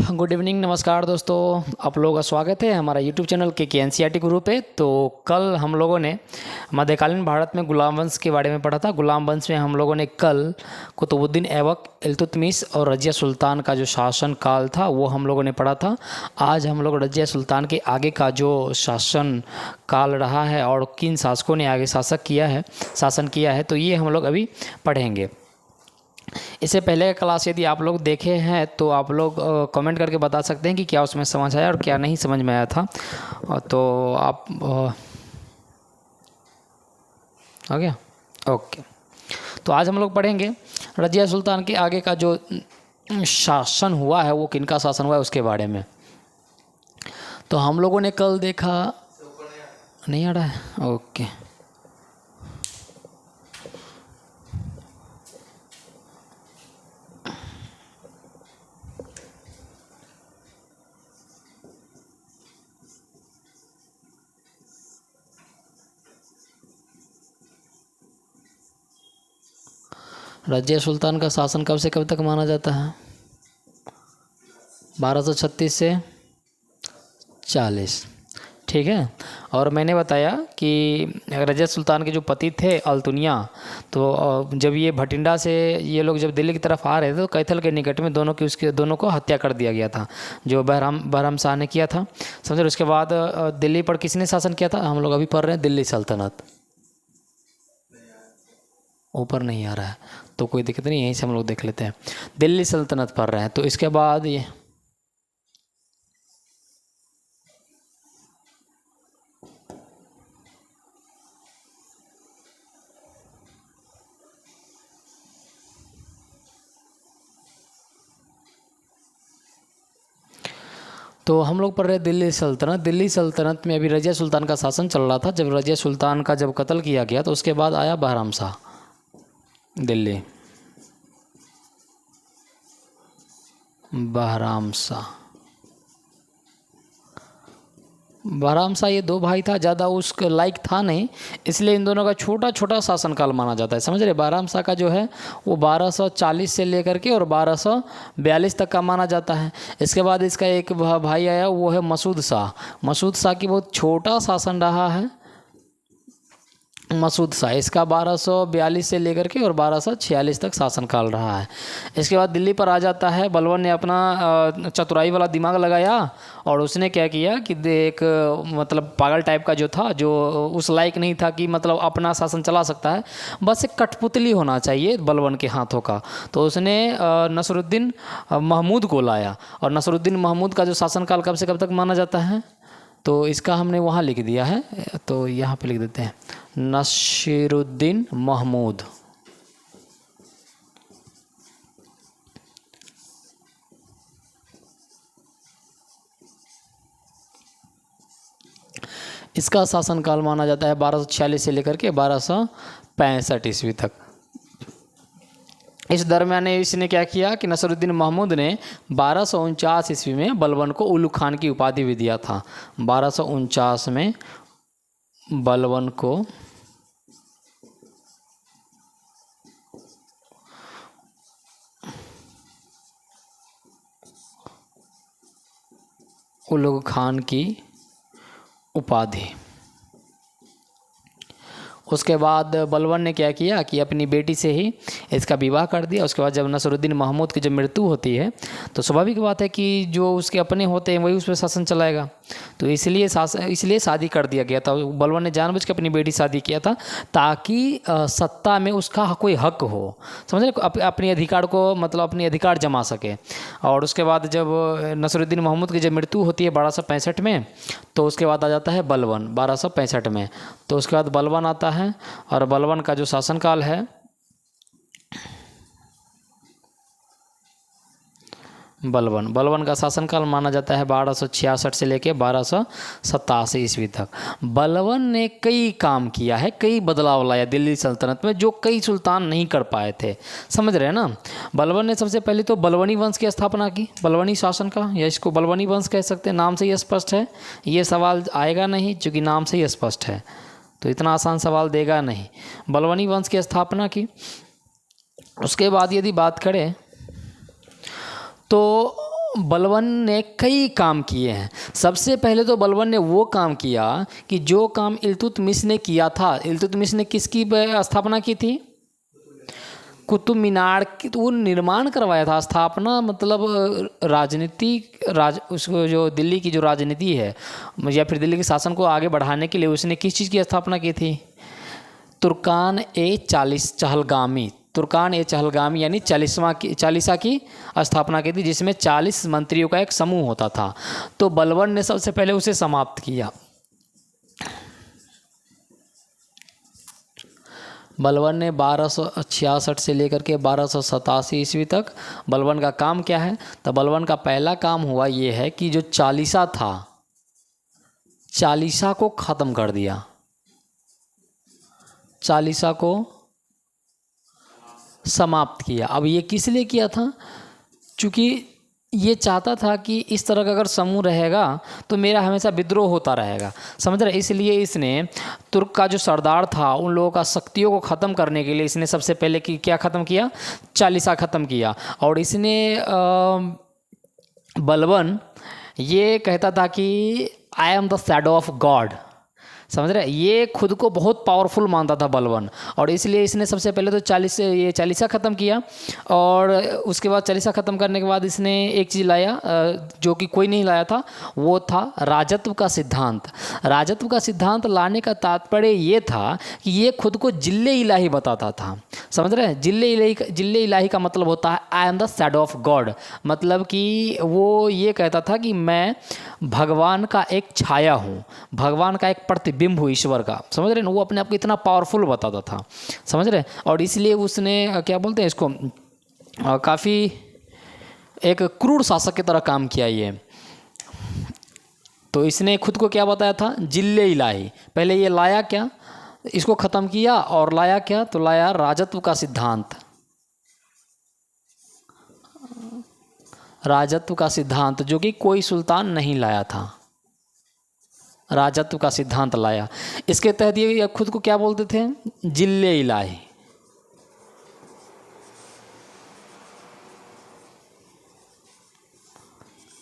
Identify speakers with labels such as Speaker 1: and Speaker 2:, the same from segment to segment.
Speaker 1: Good evening, नमस्कार दोस्तों। आप लोगों का स्वागत है हमारा यूट्यूब चैनल के एनसीईआरटी ग्रुप पे। तो कल हम लोगों ने मध्यकालीन भारत में गुलाम वंश के बारे में पढ़ा था। गुलाम वंश में हम लोगों ने कल कुतुबुद्दीन ऐबक, इल्तुतमिश और रज़िया सुल्तान का जो शासन काल था वो हम लोगों ने पढ़ा था। आज हम लोग रज़िया सुल्तान के आगे का जो शासन काल रहा है और किन शासकों ने आगे शासन किया है तो ये हम लोग अभी पढ़ेंगे। इससे पहले का क्लास यदि आप लोग देखे हैं तो आप लोग कमेंट करके बता सकते हैं कि क्या उसमें समझ आया और क्या नहीं समझ में आया था। तो आप हो गया, ओके। तो आज हम लोग पढ़ेंगे रज़िया सुल्तान के आगे का जो शासन हुआ है वो किनका शासन हुआ है उसके बारे में। तो हम लोगों ने कल देखा, नहीं आ रहा है, ओके। रज़िया सुल्तान का शासन कब से कब तक माना जाता है? 1236 से 40, ठीक है। और मैंने बताया कि रज़िया सुल्तान के जो पति थे अल्तुनिया, तो जब ये भटिंडा से ये लोग जब दिल्ली की तरफ आ रहे थे तो कैथल के निकट में दोनों को हत्या कर दिया गया था, जो बहराम शाह ने किया था, समझे। उसके बाद दिल्ली पर किसने शासन किया था? हम लोग अभी पढ़ रहे हैं दिल्ली सल्तनत। ऊपर नहीं आ रहा है तो कोई दिक्कत नहीं, यहीं से हम लोग देख लेते हैं। दिल्ली सल्तनत पढ़ रहे हैं। तो इसके बाद ये तो हम लोग पढ़ रहे हैं दिल्ली सल्तनत। दिल्ली सल्तनत में अभी रज़िया सुल्तान का शासन चल रहा था। जब रज़िया सुल्तान का जब कत्ल किया गया तो उसके बाद आया बहराम शाह दिल्ली। बहराम शाह ये दो भाई था, ज़्यादा उसका लाइक था नहीं, इसलिए इन दोनों का छोटा छोटा शासनकाल माना जाता है, समझ रहे। बहराम शाह का जो है वो 1240 से लेकर के और 1242 तक का माना जाता है। इसके बाद इसका एक भाई आया, वो है मसूद शाह। मसूद शाह की बहुत छोटा शासन रहा है। मसूद शाह इसका 1242 से लेकर के और 1246 तक शासनकाल रहा है। इसके बाद दिल्ली पर आ जाता है। बलबन ने अपना चतुराई वाला दिमाग लगाया और उसने क्या किया कि एक मतलब पागल टाइप का जो था, जो उस लायक नहीं था कि मतलब अपना शासन चला सकता है, बस एक कठपुतली होना चाहिए बलबन के हाथों का। तो उसने नसरुद्दीन महमूद को लाया। और नसरुद्दीन महमूद का जो शासनकाल कब से कब तक माना जाता है तो इसका हमने वहाँ लिख दिया है, तो यहाँ पे लिख देते हैं नसीरुद्दीन महमूद। इसका शासनकाल माना जाता है 1246 से लेकर के 1265 ईस्वी तक। इस दरमियान इसने क्या किया कि नसरुद्दीन महमूद ने 1249 ईस्वी में बलबन को उल्लू खान की उपाधि भी दिया था। 1249 में बलबन को उल्लू खान की उपाधि। उसके बाद बलबन ने क्या किया कि अपनी बेटी से ही इसका विवाह कर दिया। उसके बाद जब नसरुद्दीन महमूद की जब मृत्यु होती है तो स्वाभाविक बात है कि जो उसके अपने होते हैं वही उस पर शासन चलाएगा, तो इसलिए शादी कर दिया गया था। बलबन ने जानबूझ के अपनी बेटी शादी किया था ताकि सत्ता में उसका कोई हक हो, समझ रहे, अपने अधिकार को मतलब अपने अधिकार जमा सके। और उसके बाद जब नसरुद्दीन महमूद की जब मृत्यु होती है 1265 में, तो उसके बाद आ जाता है बलबन 1265 में। तो उसके बाद बलबन आता है और बलबन का जो शासनकाल है बलबन का शासनकाल माना जाता है 1266 से लेकर 1287 ईस्वी तक। बलबन ने कई काम किया है, कई बदलाव लाया दिल्ली सल्तनत में जो कई सुल्तान नहीं कर पाए थे, समझ रहे हैं ना। बलबन ने सबसे पहले तो बलबनी वंश की स्थापना की, बलबनी शासन का, या इसको बलबनी वंश कह सकते हैं, नाम से ही स्पष्ट है। ये सवाल आएगा नहीं क्योंकि नाम से ही स्पष्ट है, तो इतना आसान सवाल देगा नहीं। बलबनी वंश की स्थापना की। उसके बाद यदि बात करें तो बलबन ने कई काम किए हैं। सबसे पहले तो बलबन ने वो काम किया कि जो काम इल्तुतमिश ने किया था। इल्तुतमिश ने किसकी स्थापना की थी? कुतुब मीनार की। तो वो निर्माण करवाया था। स्थापना मतलब उसको जो दिल्ली की जो राजनीति है या फिर दिल्ली के शासन को आगे बढ़ाने के लिए उसने किस चीज़ की स्थापना की थी? चहलगामी। तुर्कान ए चहलगामी यानी चालीसा की स्थापना की थी, जिसमें 40 मंत्रियों का एक समूह होता था। तो बलबन ने सबसे पहले उसे समाप्त किया। बलबन ने 1266 से लेकर के 1287 ईस्वी तक बलबन का काम क्या है? तो बलबन का पहला काम हुआ ये है कि जो चालीसा था, चालीसा को ख़त्म कर दिया। चालीसा को समाप्त किया। अब ये किस लिए किया था? चूँकि ये चाहता था कि इस तरह का अगर समूह रहेगा तो मेरा हमेशा विद्रोह होता रहेगा, समझ रहे। इसलिए इसने तुर्क का जो सरदार था उन लोगों का शक्तियों को ख़त्म करने के लिए इसने सबसे पहले क्या ख़त्म किया? चालीसा ख़त्म किया। और इसने बलबन ये कहता था कि I am the shadow of God, समझ रहे। ये खुद को बहुत पावरफुल मानता था बलबन, और इसलिए इसने सबसे पहले तो चालीसा ख़त्म किया। और उसके बाद चालीसा ख़त्म करने के बाद इसने एक चीज़ लाया जो कि कोई नहीं लाया था, वो था राजत्व का सिद्धांत। राजत्व का सिद्धांत लाने का तात्पर्य ये था कि ये खुद को जिल्ले इलाही बताता था, समझ रहे हैं। जिल्ले इलाही का मतलब होता है I am the shadow of God, मतलब कि वो ये कहता था कि मैं भगवान का एक छाया हूँ, भगवान का एक प्रतिबिंब हूँ ईश्वर का, समझ रहे हैं। वो अपने आप को इतना पावरफुल बताता था, समझ रहे हैं। और इसलिए उसने क्या बोलते हैं इसको, काफ़ी एक क्रूर शासक की तरह काम किया ये। तो इसने खुद को क्या बताया था? जिल्ले इलाही। पहले ये लाया क्या? इसको ख़त्म किया और लाया क्या? तो लाया राजत्व का सिद्धांत। राजत्व का सिद्धांत जो कि कोई सुल्तान नहीं लाया था, राजत्व का सिद्धांत लाया। इसके तहत ये खुद को क्या बोलते थे? जिल्ले इलाही।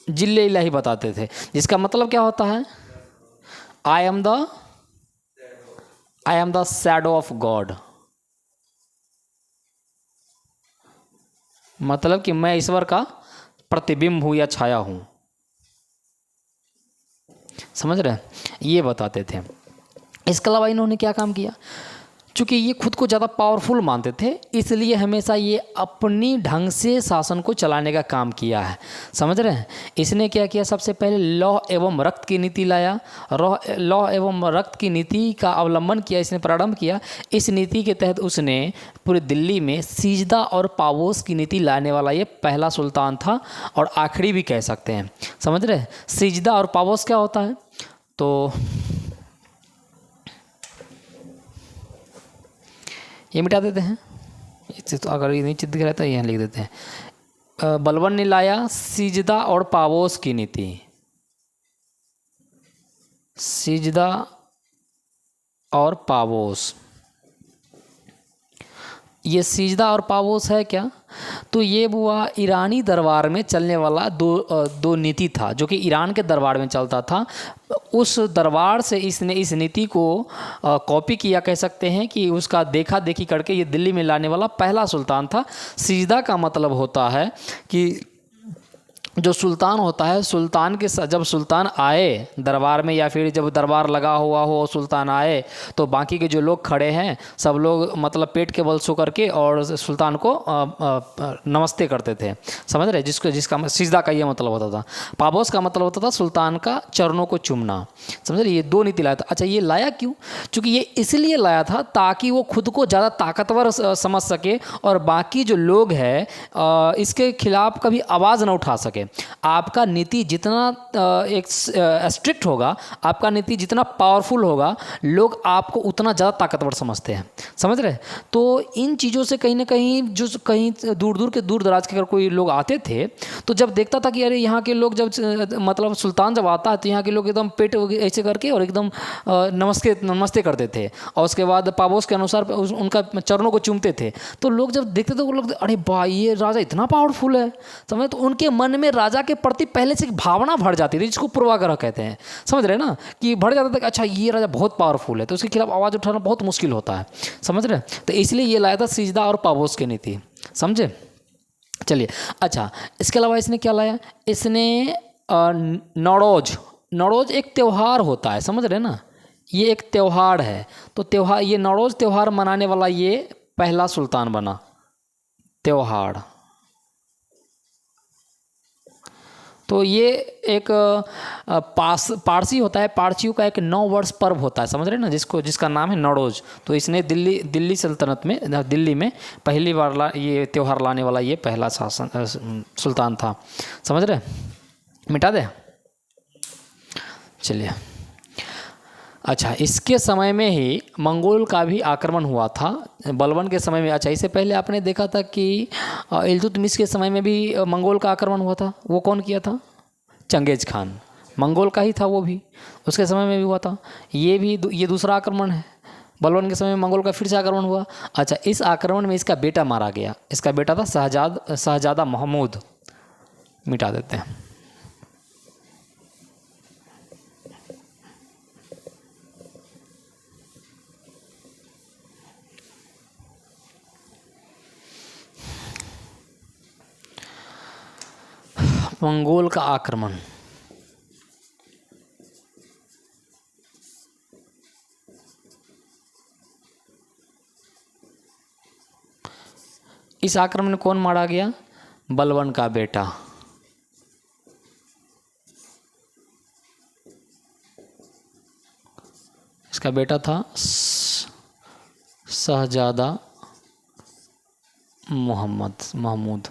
Speaker 1: जिल्ले इलाही बताते थे, जिसका मतलब क्या होता है? I am the shadow of God, मतलब कि मैं ईश्वर का प्रतिबिंब हूँ या छाया हूँ, समझ रहे हैं। ये बताते थे। इसके अलावा इन्होंने क्या काम किया? चूँकि ये खुद को ज़्यादा पावरफुल मानते थे, इसलिए हमेशा ये अपनी ढंग से शासन को चलाने का काम किया है, समझ रहे हैं। इसने क्या किया? सबसे पहले लौह एवं रक्त की नीति लाया। लौह एवं रक्त की नीति का अवलंबन किया, इसने प्रारंभ किया। इस नीति के तहत उसने पूरी दिल्ली में सीजदा और पावोस की नीति लाने वाला ये पहला सुल्तान था, और आखिरी भी कह सकते हैं, समझ रहे हैं। सीजदा और पावोस क्या होता है? तो ये मिटा देते हैं, तो अगर ये नहीं चित्र रहता है यहाँ लिख देते हैं। बलबन ने लाया सीजदा और पावोस की नीति। सीजदा और पावोस, ये सीजदा और पावोस है क्या? तो ये हुआ ईरानी दरबार में चलने वाला दो नीति था, जो कि ईरान के दरबार में चलता था। उस दरबार से इसने इस नीति को कॉपी किया, कह सकते हैं कि उसका देखा देखी करके ये दिल्ली में लाने वाला पहला सुल्तान था। सीजदा का मतलब होता है कि जो सुल्तान होता है, सुल्तान के जब सुल्तान आए दरबार में, या फिर जब दरबार लगा हुआ हो सुल्तान आए, तो बाकी के जो लोग खड़े हैं सब लोग मतलब पेट के बल सो करके और सुल्तान को नमस्ते करते थे, समझ रहे। जिसका सिजदा का ये मतलब होता था। पाबोस का मतलब होता था सुल्तान का चरणों को चूमना, समझ रहे। ये दो नीति लाया था। अच्छा, ये लाया क्यों? चूँकि ये इसलिए लाया था ताकि वो खुद को ज़्यादा ताकतवर समझ सके और बाकी जो लोग हैं इसके खिलाफ कभी आवाज़ न उठा सके। आपका नीति जितना एक स्ट्रिक्ट होगा, आपका नीति जितना पावरफुल होगा, लोग आपको उतना ज़्यादा ताकतवर समझते हैं, समझ रहे। तो इन चीज़ों से कहीं ना कहीं जो कहीं दूर दराज के अगर कोई लोग आते थे, तो जब देखता था कि अरे यहाँ के लोग जब मतलब सुल्तान जब आता है तो यहाँ के लोग एकदम पेट ऐसे करके और एकदम नमस्ते करते थे, और उसके बाद पाबोस के अनुसार उनका चरणों को चूमते थे। तो लोग जब देखते थे वो लोग, अरे भाई ये राजा इतना पावरफुल है, समझ। तो उनके मन में राजा के प्रति पहले से एक भावना भर जाती थी, जिसको पूर्वाग्रह कहते हैं, समझ रहे हैं ना, कि भर जाता था कि अच्छा ये राजा बहुत पावरफुल है, तो उसके खिलाफ आवाज़ उठाना बहुत मुश्किल होता है, समझ रहे हैं। तो इसलिए ये लाया था सिजदा और पाबोस की नीति, समझे। चलिए, अच्छा इसके अलावा इसने क्या लाया, इसने नौरोज, नौरोज एक त्यौहार होता है, समझ रहे हैं ना, ये एक त्यौहार है। तो त्यौहार, ये नौरोज त्यौहार मनाने वाला ये पहला सुल्तान बना, त्यौहार। तो ये एक पारसी होता है, पारसियों का एक 9 वर्ष पर्व होता है, समझ रहे हैं ना, जिसका नाम है नौरोज। तो इसने दिल्ली सल्तनत में, दिल्ली में पहली बार ये त्यौहार लाने वाला ये पहला सुल्तान था, समझ रहे। मिटा दे, चलिए। अच्छा, इसके समय में ही मंगोल का भी आक्रमण हुआ था, बलबन के समय में। अच्छा, इससे पहले आपने देखा था कि इल्तुतमिश के समय में भी मंगोल का आक्रमण हुआ था। वो कौन किया था? चंगेज खान, मंगोल का ही था वो भी, उसके समय में भी हुआ था। ये दूसरा आक्रमण है, बलबन के समय में मंगोल का फिर से आक्रमण हुआ। अच्छा, इस आक्रमण में इसका बेटा मारा गया, इसका बेटा था शहजादा महमूद। मिटा देते हैं। मंगोल का आक्रमण, इस आक्रमण में कौन मारा गया? बलबन का बेटा। इसका बेटा था शहजादा महमूद,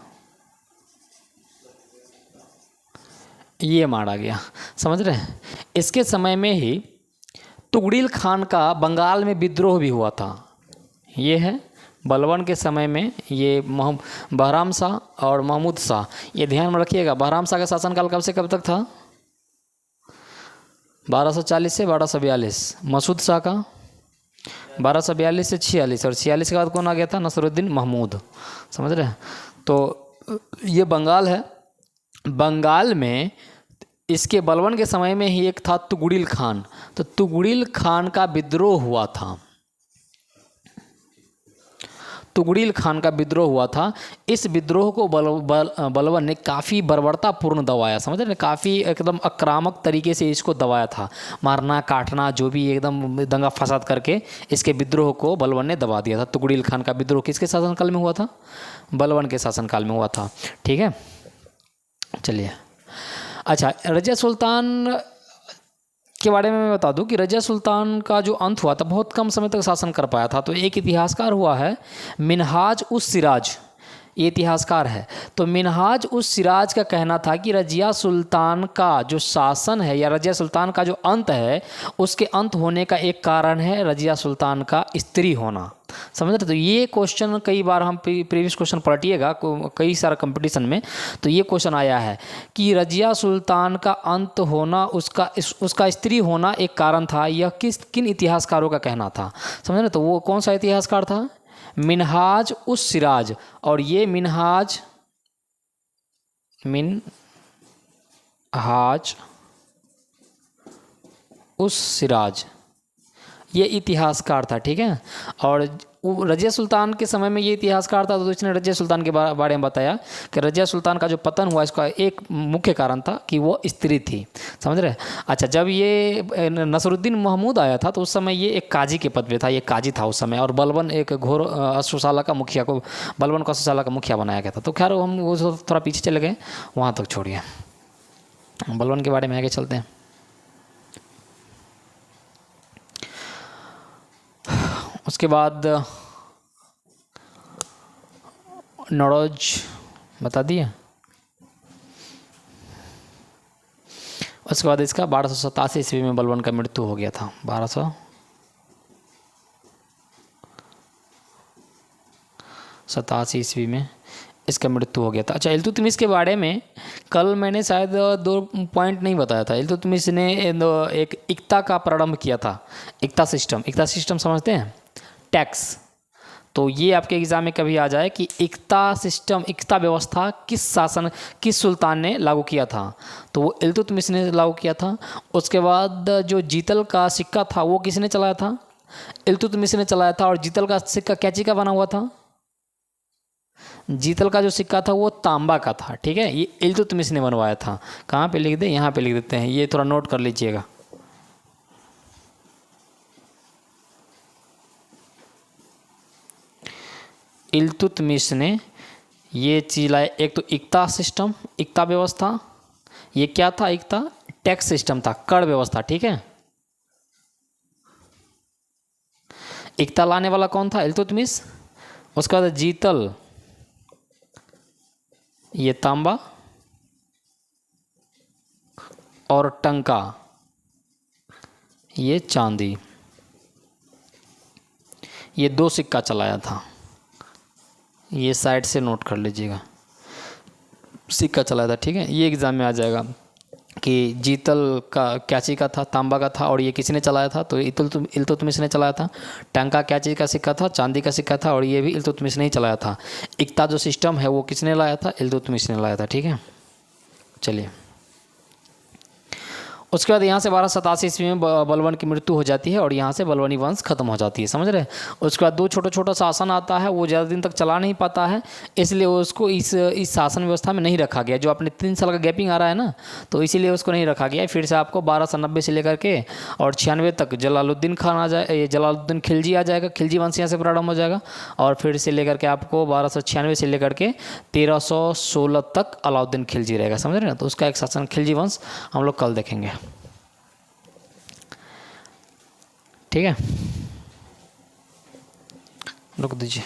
Speaker 1: ये मारा गया, समझ रहे हैं। इसके समय में ही तुगड़िल खान का बंगाल में विद्रोह भी हुआ था। ये है बलबन के समय में, ये बहराम शाह और महमूद शाह, ये ध्यान में रखिएगा। बहराम शाह का शासनकाल कब से कब तक था? 1240 से 1242। मसूद शाह का 1242 से 46, और 46 के बाद कौन आ गया था? नसरुद्दीन महमूद, समझ रहे हैं। तो ये बंगाल है, बंगाल में इसके बलबन के समय में ही एक था तुगड़िल खान। तो तुगड़िल खान का विद्रोह हुआ था, तुगड़िल खान का विद्रोह हुआ था। इस विद्रोह को बलबन ने काफ़ी बर्बरतापूर्ण दबाया, समझ रहे हैं, काफ़ी एकदम आक्रामक तरीके से इसको दबाया था। मारना काटना जो भी एकदम दंगा फसाद करके इसके विद्रोह को बलबन ने दबा दिया था। तुगड़िल खान का विद्रोह किसके शासनकाल में हुआ था? बलबन के शासनकाल में हुआ था, ठीक है। चलिए, अच्छा रजिया सुल्तान के बारे में मैं बता दूं कि रजिया सुल्तान का जो अंत हुआ था, बहुत कम समय तक शासन कर पाया था। तो एक इतिहासकार हुआ है मिनहाज उस सिराज, ये इतिहासकार है। तो मिनहाज उस सिराज का कहना था कि रजिया सुल्तान का जो शासन है या रजिया सुल्तान का जो अंत है, उसके अंत होने का एक कारण है रजिया सुल्तान का स्त्री होना, समझ रहे। तो ये क्वेश्चन कई बार हम प्रीवियस क्वेश्चन पलटिएगा कई सारा कंपटीशन में, तो ये क्वेश्चन आया है कि रजिया सुल्तान का अंत होना, उसका स्त्री होना एक कारण था। यह किन इतिहासकारों का कहना था, समझ रहे। तो वो कौन सा इतिहासकार था? मिनहाज उस सिराज। और ये मिनहाज उस सिराज ये इतिहासकार था, ठीक है। और रजिया सुल्तान के समय में ये इतिहासकार था, तो इसने रजिया सुल्तान के बारे में बताया कि रजिया सुल्तान का जो पतन हुआ, इसका एक मुख्य कारण था कि वो स्त्री थी, समझ रहे। अच्छा, जब ये नसरुद्दीन महमूद आया था तो उस समय ये एक काजी के पद पे था, ये काजी था उस समय। और बलबन एक घोर अश्वशाला का मुखिया को, बलबन को अश्वशाला का मुखिया बनाया गया था। तो खैर हम वो थोड़ा पीछे चले गए, वहाँ तक छोड़िए, बलबन के बारे में आगे चलते हैं। उसके बाद नौरोज बता दिया। उसके बाद इसका 1287 ईस्वी में बलबन का मृत्यु हो गया था। 1287 ईस्वी में इसका मृत्यु हो गया था। अच्छा, इल्तुतमिश के बारे में कल मैंने शायद 2 पॉइंट नहीं बताया था। इल्तुतमिश ने एक इक्ता का प्रारंभ किया था, इक्ता सिस्टम समझते हैं, टैक्स। तो ये आपके एग्जाम में कभी आ जाए कि इक्ता सिस्टम, इक्ता व्यवस्था किस सुल्तान ने लागू किया था, तो वो इल्तुतमिश ने लागू किया था। उसके बाद जो जीतल का सिक्का था वो किसने चलाया था, इल्तुतमिश ने चलाया था। और जीतल का सिक्का क्या चीज़ का बना हुआ था, जीतल का जो सिक्का था वो तांबा का था, ठीक है। ये इल्तुतमिश ने बनवाया था। कहाँ पे लिख दे, यहाँ पे लिख देते हैं, ये थोड़ा नोट कर लीजिएगा। इल्तुतमिश ने ये चीज़ लाए, एक तो इक्ता सिस्टम, इक्ता व्यवस्था, ये क्या था, इक्ता टैक्स सिस्टम था, कर व्यवस्था, ठीक है। इक्ता लाने वाला कौन था, इल्तुतमिश। उसके बाद जीतल, ये तांबा, और टंका ये चांदी, ये 2 सिक्का चलाया था। ये साइड से नोट कर लीजिएगा, सिक्का चलाया था, ठीक है। ये एग्ज़ाम में आ जाएगा कि जीतल का क्या चीज़ का था, तांबा का था, और ये किसने चलाया था, तो इल्तुतमिश ने चलाया था। टंका क्या चीज़ का सिक्का था, चांदी का सिक्का था, और ये भी इल्तुतमिश ने ही चलाया था। इक्ता जो सिस्टम है वो किसने लाया था, इल्तुतमिश ने लाया था, ठीक है। चलिए, उसके बाद यहाँ से 1287 ईस्वी में बलवन की मृत्यु हो जाती है और यहाँ से बलवनी वंश खत्म हो जाती है, समझ रहे हैं। उसके बाद 2 छोटा छोटा शासन आता है, वो ज़्यादा दिन तक चला नहीं पाता है, इसलिए उसको इस शासन व्यवस्था में नहीं रखा गया। जो अपने 3 साल का गैपिंग आ रहा है ना, तो इसीलिए उसको नहीं रखा गया। फिर से आपको 1290 से लेकर के और 96 तक जलालुद्दीन खान आ जाए, ये जलालुद्दीन खिलजी आ जाएगा, खिलजी वंश यहाँ से प्रारंभ हो जाएगा। और फिर से लेकर के आपको 1296 से लेकर के 1316 तक अलाउद्दीन खिलजी रहेगा, समझ रहे हैं। तो उसका एक शासन खिलजी वंश हम लोग कल देखेंगे, ठीक है। रुक दीजिए।